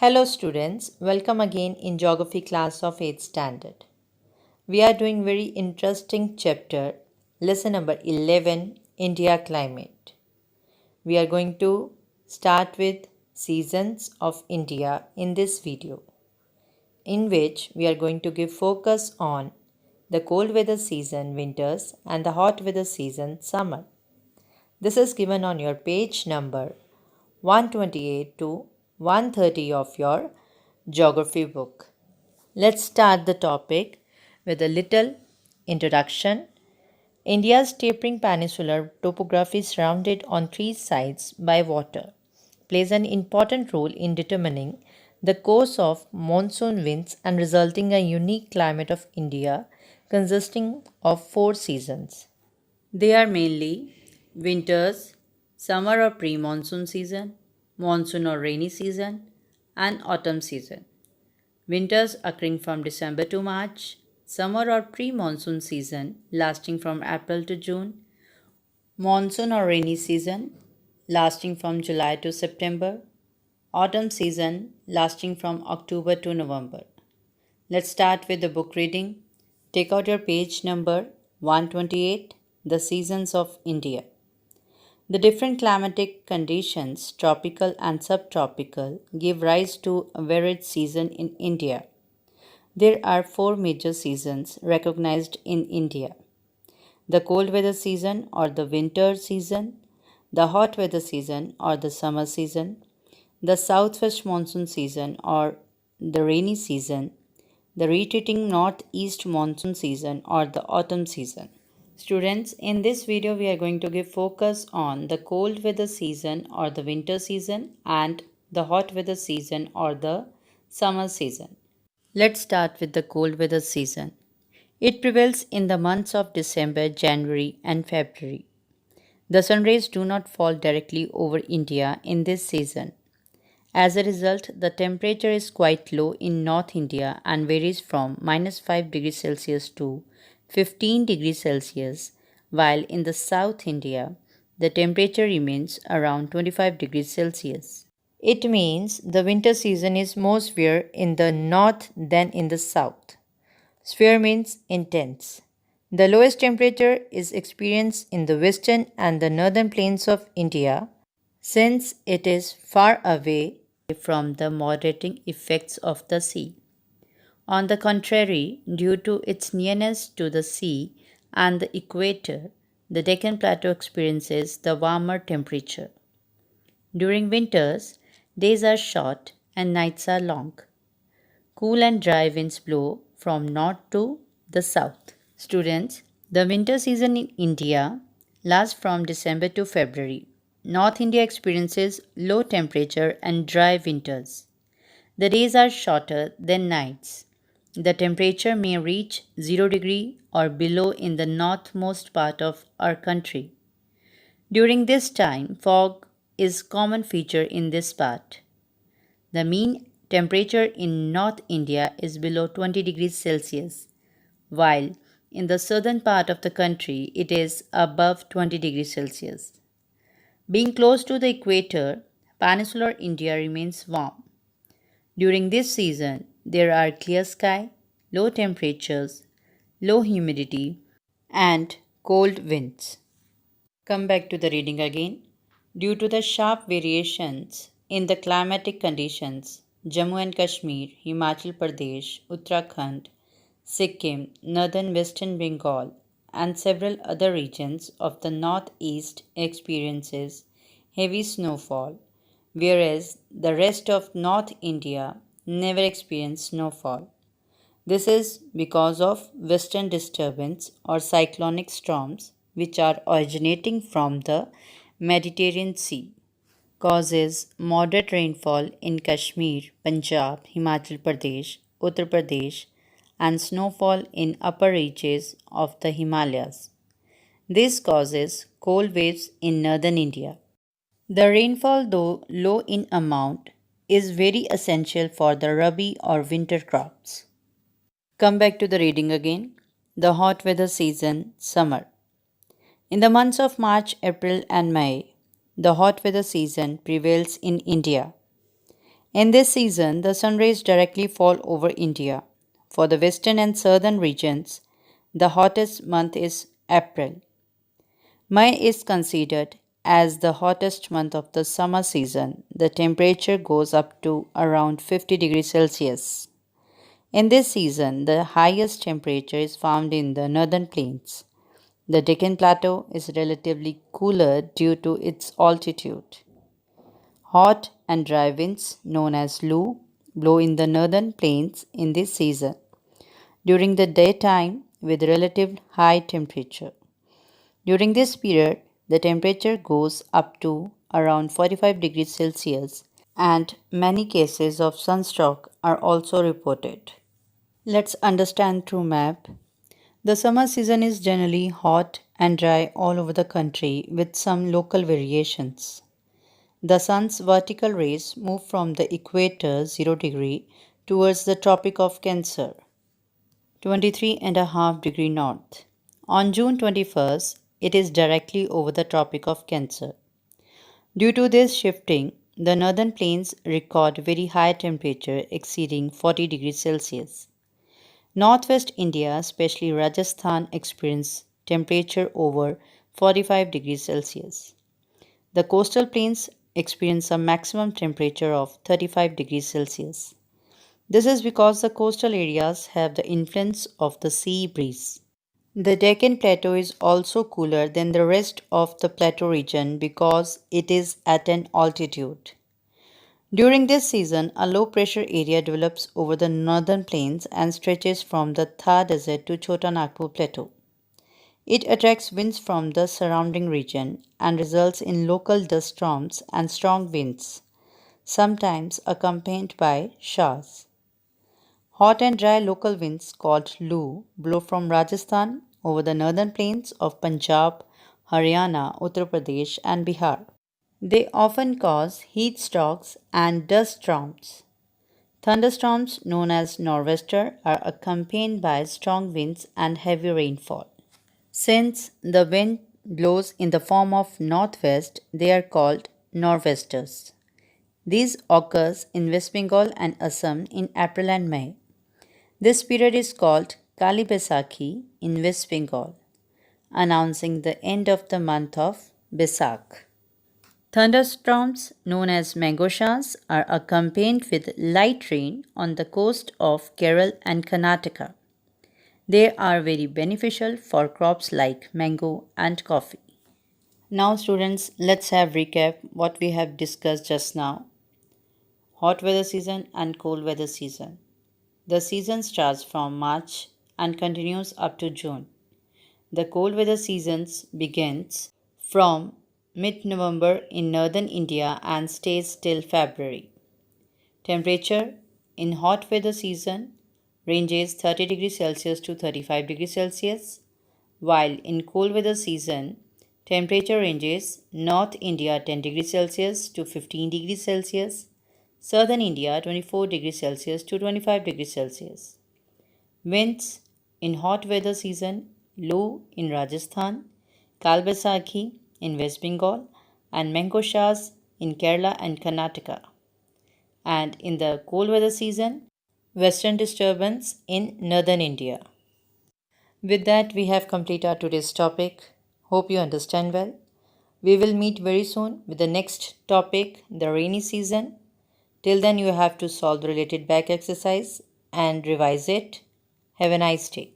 Hello students, welcome again in geography class of 8th standard. We are doing very interesting chapter, lesson number 11, India climate. We are going to start with seasons of India in this video, in which we are going to give focus on the cold weather season winters and the hot weather season summer. This is given on your page number 128 to 130 of your geography book. Let's start the topic with a little introduction. India's tapering peninsular topography, surrounded on three sides by water, plays an important role in determining the course of monsoon winds and resulting a unique climate of India consisting of four seasons. They are mainly winters, summer or pre monsoon season, monsoon or rainy season, and autumn season. Winters occurring from December to March, summer or pre monsoon season lasting from April to June, monsoon or rainy season lasting from July to September, autumn season lasting from October to November. Let's start with the book reading. Take out your page number 128, The Seasons of India. The different climatic conditions, tropical and subtropical, give rise to a varied season in India. There are four major seasons recognized in India: the cold weather season or the winter season, the hot weather season or the summer season, the southwest monsoon season or the rainy season, the retreating northeast monsoon season or the autumn season. Students, in this video we are going to give focus on the cold weather season or the winter season and the hot weather season or the summer season. Let's start with the cold weather season. It prevails in the months of December, January, and February. The sun rays do not fall directly over India in this season. As a result, the temperature is quite low in North India and varies from -5 degrees Celsius to 15 degrees Celsius, while in the South India, the temperature remains around 25 degrees Celsius. It means the winter season is more severe in the north than in the south. Severe means intense. The lowest temperature is experienced in the western and the northern plains of India, since it is far away from the moderating effects of the sea. On the contrary, due to its nearness to the sea and the equator, the Deccan Plateau experiences the warmer temperature. During winters, days are short and nights are long. Cool and dry winds blow from north to the south. Students, the winter season in India lasts from December to February. North India experiences low temperature and dry winters. The days are shorter than nights. The temperature may reach 0 degree or below in the northmost part of our country. During this time, fog is a common feature in this part. The mean temperature in North India is below 20 degrees Celsius, while in the southern part of the country it is above 20 degrees Celsius. Being close to the equator, peninsular India remains warm. During this season, there are clear sky, low temperatures, low humidity, and cold winds. Come back to the reading again. Due to the sharp variations in the climatic conditions, Jammu and Kashmir, Himachal Pradesh, Uttarakhand, Sikkim, northern Western Bengal, and several other regions of the northeast experiences heavy snowfall, whereas the rest of North India never experience snowfall. This is because of western disturbance or cyclonic storms which are originating from the Mediterranean Sea causes moderate rainfall in Kashmir, Punjab, Himachal Pradesh, Uttar Pradesh, and snowfall in upper reaches of the Himalayas. This causes cold waves in northern India. The rainfall, though low in amount, is very essential for the rabi or winter crops. Come back to the reading again. The hot weather season, summer. In the months of March, April, and May, the hot weather season prevails in India. In this season, the sun rays directly fall over India. For the western and southern regions, the hottest month is April. May is considered as the hottest month of the summer season. The temperature goes up to around 50 degrees Celsius. In this season, the highest temperature is found in the northern plains. The Deccan Plateau is relatively cooler due to its altitude. Hot and dry winds, known as Lu, blow in the northern plains in this season during the daytime with relative high temperature. During this period, the temperature goes up to around 45 degrees Celsius and many cases of sunstroke are also reported. Let's understand through map. The summer season is generally hot and dry all over the country with some local variations. The sun's vertical rays move from the equator 0 degree towards the Tropic of Cancer, 23.5 degree north. On June 21st, it is directly over the Tropic of Cancer. Due to this shifting, the northern plains record very high temperature exceeding 40 degrees Celsius. Northwest India, especially Rajasthan, experience temperature over 45 degrees Celsius. The coastal plains experience a maximum temperature of 35 degrees Celsius. This is because the coastal areas have the influence of the sea breeze. The Deccan Plateau is also cooler than the rest of the plateau region because it is at an altitude. During this season, a low pressure area develops over the northern plains and stretches from the Thar Desert to Chota Nagpur Plateau. It attracts winds from the surrounding region and results in local dust storms and strong winds, sometimes accompanied by showers. Hot and dry local winds called Lu blow from Rajasthan over the northern plains of Punjab, Haryana, Uttar Pradesh, and Bihar. They often cause heat strokes and dust storms. Thunderstorms, known as nor'wester, are accompanied by strong winds and heavy rainfall. Since the wind blows in the form of northwest, they are called nor'westers. These occurs in West Bengal and Assam in April and May. This period is called Kali Baisakhi in West Bengal, announcing the end of the month of Baisakh. Thunderstorms, known as mango showers, are accompanied with light rain on the coast of Kerala and Karnataka. They are very beneficial for crops like mango and coffee. Now, students, let's have recap what we have discussed just now. Hot weather season and cold weather season. The season starts from March and continues up to June. The cold weather season begins from mid-November in northern India and stays till February. Temperature in hot weather season ranges 30 degrees Celsius to 35 degrees Celsius, while in cold weather season temperature ranges North India 10 degrees Celsius to 15 degrees Celsius, Southern India 24 degrees Celsius to 25 degrees Celsius. Winds in hot weather season Lu in Rajasthan, Kal Baisakhi in West Bengal, and mango showers in Kerala and Karnataka. And in the cold weather season, western disturbance in northern India. With that, we have completed our today's topic. Hope you understand well. We will meet very soon with the next topic, the rainy season. Till then, you have to solve the related back exercise and revise it. Have a nice day.